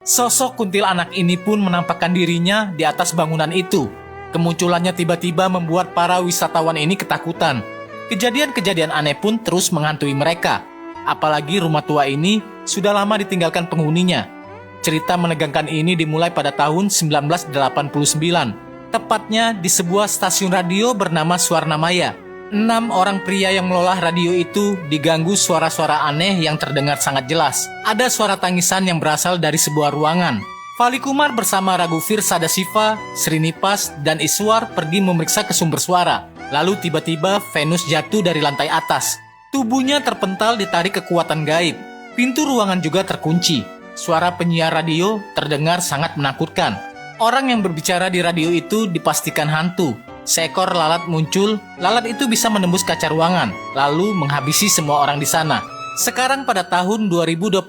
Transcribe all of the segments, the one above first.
Sosok kuntilanak ini pun menampakkan dirinya di atas bangunan itu. Kemunculannya tiba-tiba membuat para wisatawan ini ketakutan. Kejadian-kejadian aneh pun terus menghantui mereka. Apalagi rumah tua ini sudah lama ditinggalkan penghuninya. Cerita menegangkan ini dimulai pada tahun 1989, tepatnya di sebuah stasiun radio bernama Swarnamaya. 6 orang pria yang mengelola radio itu diganggu suara-suara aneh yang terdengar sangat jelas. Ada suara tangisan yang berasal dari sebuah ruangan. Fali Kumar bersama Raghuvir Sadasiva, Srinipas, dan Iswar pergi memeriksa ke sumber suara. Lalu tiba-tiba Venus jatuh dari lantai atas. Tubuhnya terpental ditarik kekuatan gaib. Pintu ruangan juga terkunci. Suara penyiar radio terdengar sangat menakutkan. Orang yang berbicara di radio itu dipastikan hantu. Seekor lalat muncul. Lalat itu bisa menembus kaca ruangan, lalu menghabisi semua orang di sana. Sekarang pada tahun 2025,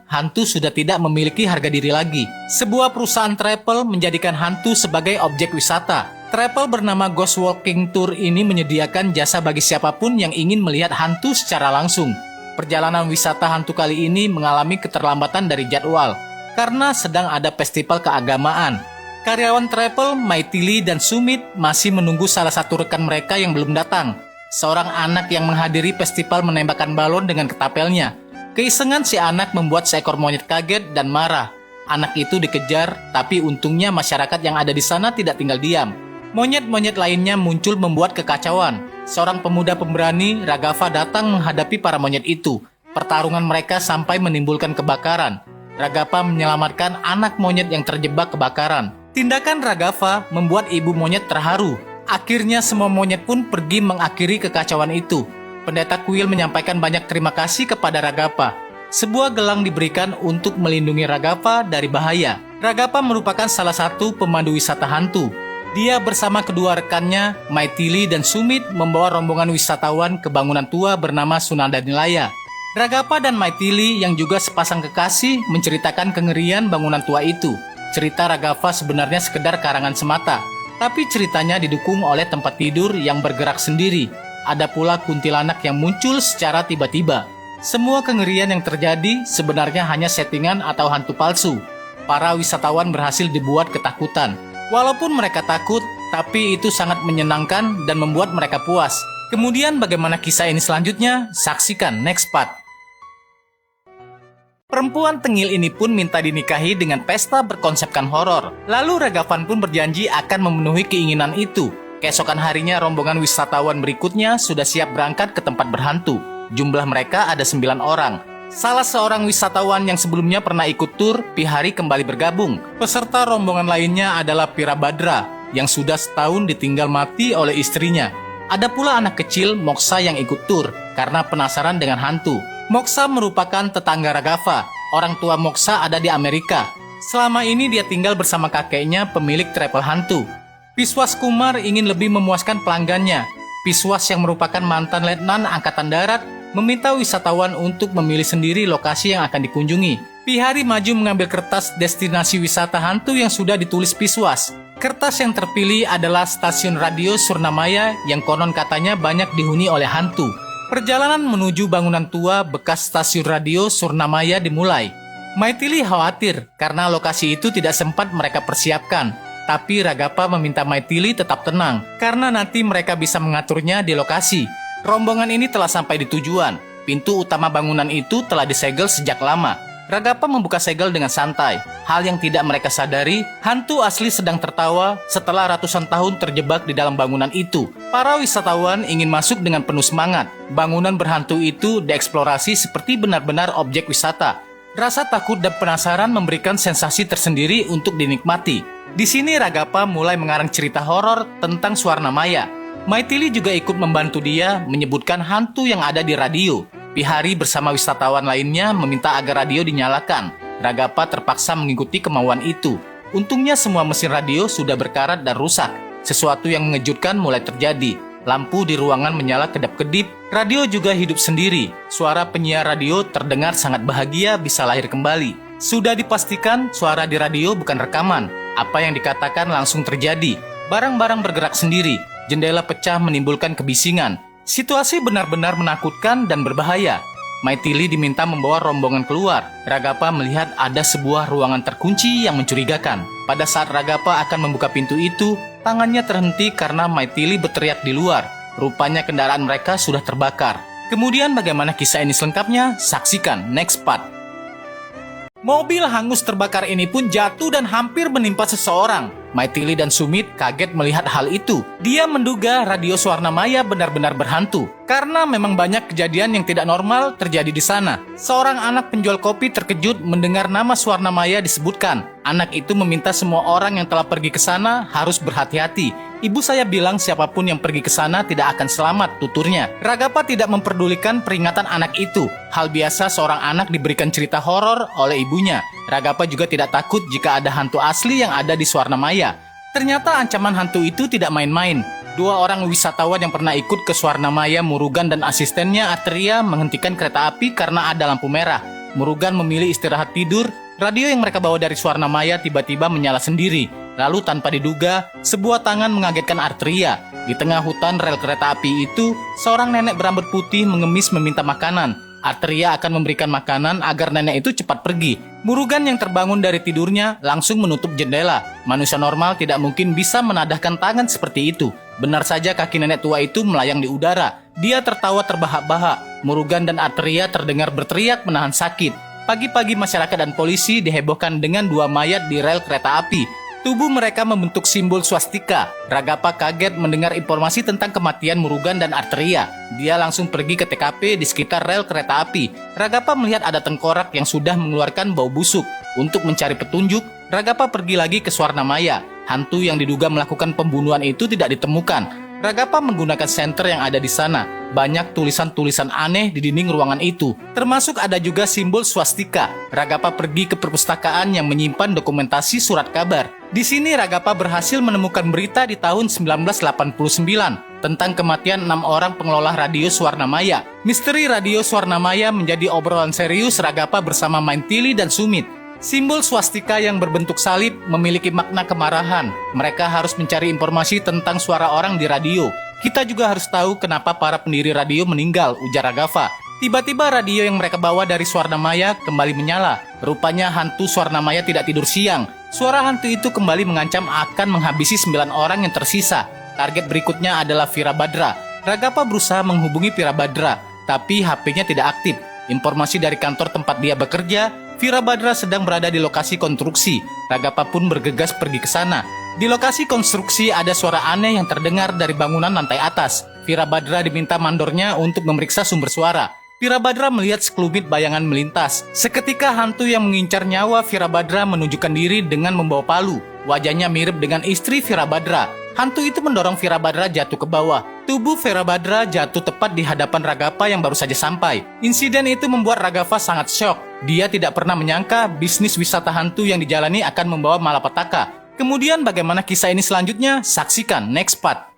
hantu sudah tidak memiliki harga diri lagi. Sebuah perusahaan travel menjadikan hantu sebagai objek wisata. Travel bernama Ghost Walking Tour ini menyediakan jasa bagi siapapun yang ingin melihat hantu secara langsung. Perjalanan wisata hantu kali ini mengalami keterlambatan dari jadwal karena sedang ada festival keagamaan. Karyawan travel Maithili dan Sumit masih menunggu salah satu rekan mereka yang belum datang. Seorang anak yang menghadiri festival menembakkan balon dengan ketapelnya. Keisengan si anak membuat seekor monyet kaget dan marah. Anak itu dikejar, tapi untungnya masyarakat yang ada di sana tidak tinggal diam. Monyet-monyet lainnya muncul membuat kekacauan. Seorang pemuda pemberani, Raghava, datang menghadapi para monyet itu. Pertarungan mereka sampai menimbulkan kebakaran. Raghava menyelamatkan anak monyet yang terjebak kebakaran. Tindakan Raghava membuat ibu monyet terharu. Akhirnya semua monyet pun pergi mengakhiri kekacauan itu. Pendeta kuil menyampaikan banyak terima kasih kepada Raghava. Sebuah gelang diberikan untuk melindungi Raghava dari bahaya. Raghava merupakan salah satu pemandu wisata hantu. Dia bersama kedua rekannya, Maithili dan Sumit, membawa rombongan wisatawan ke bangunan tua bernama Sunanda Nilaya. Raghava dan Maithili yang juga sepasang kekasih menceritakan kengerian bangunan tua itu. Cerita Raghava sebenarnya sekedar karangan semata, tapi ceritanya didukung oleh tempat tidur yang bergerak sendiri. Ada pula kuntilanak yang muncul secara tiba-tiba. Semua kengerian yang terjadi sebenarnya hanya settingan atau hantu palsu. Para wisatawan berhasil dibuat ketakutan. Walaupun mereka takut, tapi itu sangat menyenangkan dan membuat mereka puas. Kemudian bagaimana kisah ini selanjutnya? Saksikan next part. Perempuan tengil ini pun minta dinikahi dengan pesta berkonsepkan horor. Lalu Raghavan pun berjanji akan memenuhi keinginan itu. Keesokan harinya rombongan wisatawan berikutnya sudah siap berangkat ke tempat berhantu. Jumlah mereka ada 9 orang. Salah seorang wisatawan yang sebelumnya pernah ikut tur, Pihari kembali bergabung. Peserta rombongan lainnya adalah Pirabhadra, yang sudah setahun ditinggal mati oleh istrinya. Ada pula anak kecil, Moksha, yang ikut tur, karena penasaran dengan hantu. Moksha merupakan tetangga Raghava. Orang tua Moksha ada di Amerika. Selama ini dia tinggal bersama kakeknya, pemilik travel hantu. Piswas Kumar ingin lebih memuaskan pelanggannya. Piswas yang merupakan mantan letnan angkatan darat, meminta wisatawan untuk memilih sendiri lokasi yang akan dikunjungi. Pihari maju mengambil kertas destinasi wisata hantu yang sudah ditulis Piswas. Kertas yang terpilih adalah stasiun radio Swarnamaya yang konon katanya banyak dihuni oleh hantu. Perjalanan menuju bangunan tua bekas stasiun radio Swarnamaya dimulai. Maithili khawatir karena lokasi itu tidak sempat mereka persiapkan. Tapi Raghava meminta Maithili tetap tenang karena nanti mereka bisa mengaturnya di lokasi. Rombongan ini telah sampai di tujuan. Pintu utama bangunan itu telah disegel sejak lama. Raghava membuka segel dengan santai. Hal yang tidak mereka sadari, hantu asli sedang tertawa setelah ratusan tahun terjebak di dalam bangunan itu. Para wisatawan ingin masuk dengan penuh semangat. Bangunan berhantu itu dieksplorasi seperti benar-benar objek wisata. Rasa takut dan penasaran memberikan sensasi tersendiri untuk dinikmati. Di sini Raghava mulai mengarang cerita horor tentang Swarnamaya. Maithili juga ikut membantu dia menyebutkan hantu yang ada di radio. Pihari bersama wisatawan lainnya meminta agar radio dinyalakan. Raghava terpaksa mengikuti kemauan itu. Untungnya semua mesin radio sudah berkarat dan rusak. Sesuatu yang mengejutkan mulai terjadi. Lampu di ruangan menyala kedap-kedip. Radio juga hidup sendiri. Suara penyiar radio terdengar sangat bahagia bisa lahir kembali. Sudah dipastikan suara di radio bukan rekaman. Apa yang dikatakan langsung terjadi. Barang-barang bergerak sendiri. Jendela pecah menimbulkan kebisingan. Situasi benar-benar menakutkan dan berbahaya. Maithili diminta membawa rombongan keluar. Ragapa melihat ada sebuah ruangan terkunci yang mencurigakan. Pada saat Ragapa akan membuka pintu itu, tangannya terhenti karena Maithili berteriak di luar. Rupanya kendaraan mereka sudah terbakar. Kemudian bagaimana kisah ini selengkapnya? Saksikan next part. Mobil hangus terbakar ini pun jatuh dan hampir menimpa seseorang. Maithili dan Sumit kaget melihat hal itu. Dia menduga radio Swarnamaya benar-benar berhantu. Karena memang banyak kejadian yang tidak normal terjadi di sana. Seorang anak penjual kopi terkejut mendengar nama Swarnamaya disebutkan. Anak itu meminta semua orang yang telah pergi ke sana harus berhati-hati. Ibu saya bilang siapapun yang pergi ke sana tidak akan selamat, tuturnya. Ragapa tidak memperdulikan peringatan anak itu. Hal biasa seorang anak diberikan cerita horor oleh ibunya. Ragapa juga tidak takut jika ada hantu asli yang ada di Swarnamaya. Ternyata ancaman hantu itu tidak main-main. 2 orang wisatawan yang pernah ikut ke Swarnamaya, Murugan dan asistennya Atreya menghentikan kereta api karena ada lampu merah. Murugan memilih istirahat tidur. Radio yang mereka bawa dari Swarnamaya tiba-tiba menyala sendiri. Lalu tanpa diduga, sebuah tangan mengagetkan Atreya. Di tengah hutan rel kereta api itu, seorang nenek berambut putih mengemis meminta makanan. Atreya akan memberikan makanan agar nenek itu cepat pergi. Murugan yang terbangun dari tidurnya langsung menutup jendela. Manusia normal tidak mungkin bisa menadahkan tangan seperti itu. Benar saja kaki nenek tua itu melayang di udara. Dia tertawa terbahak-bahak. Murugan dan Atreya terdengar berteriak menahan sakit. Pagi-pagi masyarakat dan polisi dihebohkan dengan 2 mayat di rel kereta api. Tubuh mereka membentuk simbol swastika. Ragapa kaget mendengar informasi tentang kematian Murugan dan Atreya. Dia langsung pergi ke TKP di sekitar rel kereta api. Ragapa melihat ada tengkorak yang sudah mengeluarkan bau busuk. Untuk mencari petunjuk, Ragapa pergi lagi ke Swarnamaya. Hantu yang diduga melakukan pembunuhan itu tidak ditemukan. Ragapa menggunakan senter yang ada di sana. Banyak tulisan-tulisan aneh di dinding ruangan itu. Termasuk ada juga simbol swastika. Ragapa pergi ke perpustakaan yang menyimpan dokumentasi surat kabar. Di sini Ragapa berhasil menemukan berita di tahun 1989 tentang kematian 6 orang pengelola radio Swarnamaya. Misteri radio Swarnamaya menjadi obrolan serius Ragapa bersama Maithili dan Sumit. Simbol swastika yang berbentuk salib memiliki makna kemarahan. Mereka harus mencari informasi tentang suara orang di radio. Kita juga harus tahu kenapa para pendiri radio meninggal, ujar Ragapa. Tiba-tiba radio yang mereka bawa dari Swarnamaya kembali menyala. Rupanya hantu Swarnamaya tidak tidur siang. Suara hantu itu kembali mengancam akan menghabisi 9 orang yang tersisa. Target berikutnya adalah Virabhadra. Ragapa berusaha menghubungi Virabhadra, tapi HP-nya tidak aktif. Informasi dari kantor tempat dia bekerja, Virabhadra sedang berada di lokasi konstruksi. Ragapa pun bergegas pergi ke sana. Di lokasi konstruksi ada suara aneh yang terdengar dari bangunan lantai atas. Virabhadra diminta mandornya untuk memeriksa sumber suara. Virabhadra melihat sekelumit bayangan melintas. Seketika hantu yang mengincar nyawa Virabhadra menunjukkan diri dengan membawa palu. Wajahnya mirip dengan istri Virabhadra. Hantu itu mendorong Virabhadra jatuh ke bawah. Tubuh Virabhadra jatuh tepat di hadapan Ragapa yang baru saja sampai. Insiden itu membuat Ragapa sangat syok. Dia tidak pernah menyangka bisnis wisata hantu yang dijalani akan membawa malapetaka. Kemudian bagaimana kisah ini selanjutnya? Saksikan next part.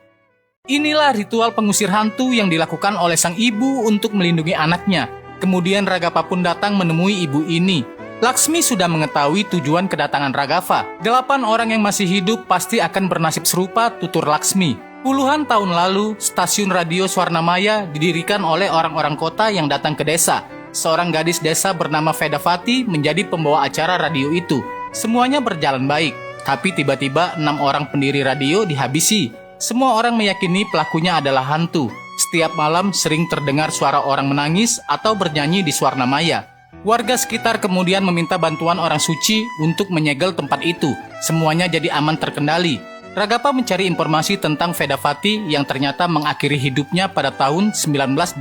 Inilah ritual pengusir hantu yang dilakukan oleh sang ibu untuk melindungi anaknya. Kemudian Ragapa pun datang menemui ibu ini. Laksmi sudah mengetahui tujuan kedatangan Ragapa. 8 orang yang masih hidup pasti akan bernasib serupa, tutur Laksmi. Puluhan tahun lalu, stasiun radio Swarnamaya didirikan oleh orang-orang kota yang datang ke desa. Seorang gadis desa bernama Vedavati menjadi pembawa acara radio itu. Semuanya berjalan baik, tapi tiba-tiba 6 orang pendiri radio dihabisi. Semua orang meyakini pelakunya adalah hantu. Setiap malam sering terdengar suara orang menangis atau bernyanyi di Swarnamaya. Warga sekitar kemudian meminta bantuan orang suci untuk menyegel tempat itu. Semuanya jadi aman terkendali. Ragapa mencari informasi tentang Vedavati yang ternyata mengakhiri hidupnya pada tahun 1989.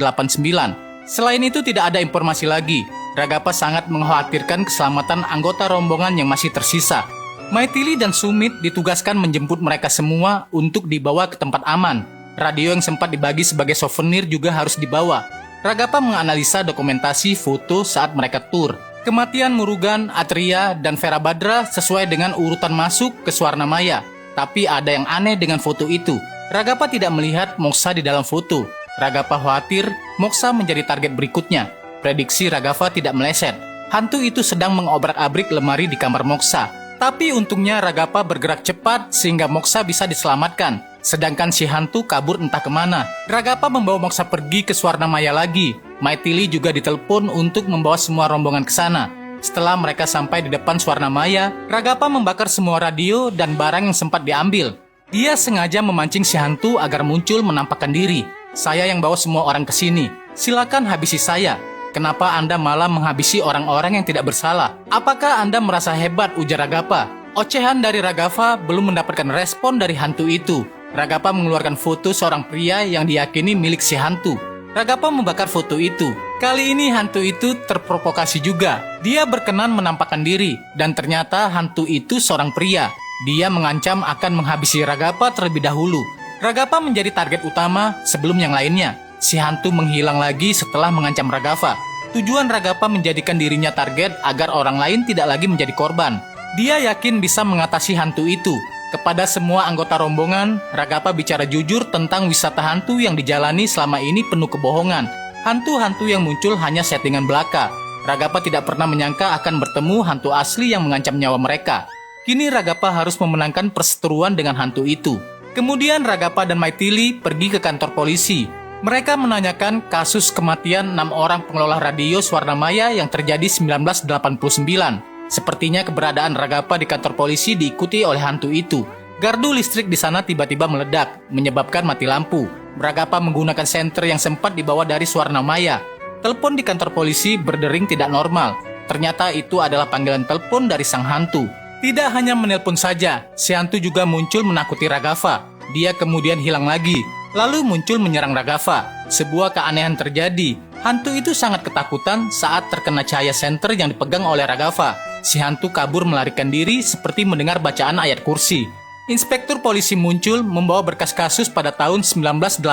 Selain itu tidak ada informasi lagi. Ragapa sangat mengkhawatirkan keselamatan anggota rombongan yang masih tersisa. Maithili dan Sumit ditugaskan menjemput mereka semua untuk dibawa ke tempat aman. Radio yang sempat dibagi sebagai souvenir juga harus dibawa. Ragapa menganalisa dokumentasi foto saat mereka tur. Kematian Murugan, Atreya, dan Virabhadra sesuai dengan urutan masuk ke Swarnamaya. Tapi ada yang aneh dengan foto itu. Ragapa tidak melihat Moksa di dalam foto. Ragapa khawatir Moksa menjadi target berikutnya. Prediksi Ragapa tidak meleset. Hantu itu sedang mengobrak-abrik lemari di kamar Moksa. Tapi untungnya Ragapa bergerak cepat sehingga Moksa bisa diselamatkan. Sedangkan si hantu kabur entah kemana. Ragapa membawa Moksa pergi ke Swarnamaya lagi. Maithili juga ditelepon untuk membawa semua rombongan ke sana. Setelah mereka sampai di depan Swarnamaya, Ragapa membakar semua radio dan barang yang sempat diambil. Dia sengaja memancing si hantu agar muncul menampakkan diri. Saya yang bawa semua orang ke sini. Silakan habisi saya. Kenapa Anda malah menghabisi orang-orang yang tidak bersalah? Apakah Anda merasa hebat? Ujar Ragapa. Ocehan dari Ragapa belum mendapatkan respon dari hantu itu. Ragapa mengeluarkan foto seorang pria yang diyakini milik si hantu. Ragapa membakar foto itu. Kali ini hantu itu terprovokasi juga. Dia berkenan menampakkan diri, dan ternyata hantu itu seorang pria. Dia mengancam akan menghabisi Ragapa terlebih dahulu. Ragapa menjadi target utama sebelum yang lainnya. Si hantu menghilang lagi setelah mengancam Ragapa. Tujuan Ragapa menjadikan dirinya target agar orang lain tidak lagi menjadi korban. Dia yakin bisa mengatasi hantu itu. Kepada semua anggota rombongan, Ragapa bicara jujur tentang wisata hantu yang dijalani selama ini penuh kebohongan. Hantu-hantu yang muncul hanya settingan belaka. Ragapa tidak pernah menyangka akan bertemu hantu asli yang mengancam nyawa mereka. Kini Ragapa harus memenangkan perseteruan dengan hantu itu. Kemudian Ragapa dan Maithili pergi ke kantor polisi. Mereka menanyakan kasus kematian 6 orang pengelola radio Swarnamaya yang terjadi 1989. Sepertinya keberadaan Ragapa di kantor polisi diikuti oleh hantu itu. Gardu listrik di sana tiba-tiba meledak, menyebabkan mati lampu. Ragapa menggunakan senter yang sempat dibawa dari Swarnamaya. Telepon di kantor polisi berdering tidak normal. Ternyata itu adalah panggilan telepon dari sang hantu. Tidak hanya menelpon saja, si hantu juga muncul menakuti Ragapa. Dia kemudian hilang lagi, lalu muncul menyerang Ragapa. Sebuah keanehan terjadi. Hantu itu sangat ketakutan saat terkena cahaya senter yang dipegang oleh Ragapa. Si hantu kabur melarikan diri seperti mendengar bacaan ayat kursi. Inspektur polisi muncul membawa berkas kasus pada tahun 1989.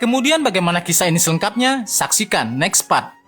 Kemudian bagaimana kisah ini selengkapnya? Saksikan next part.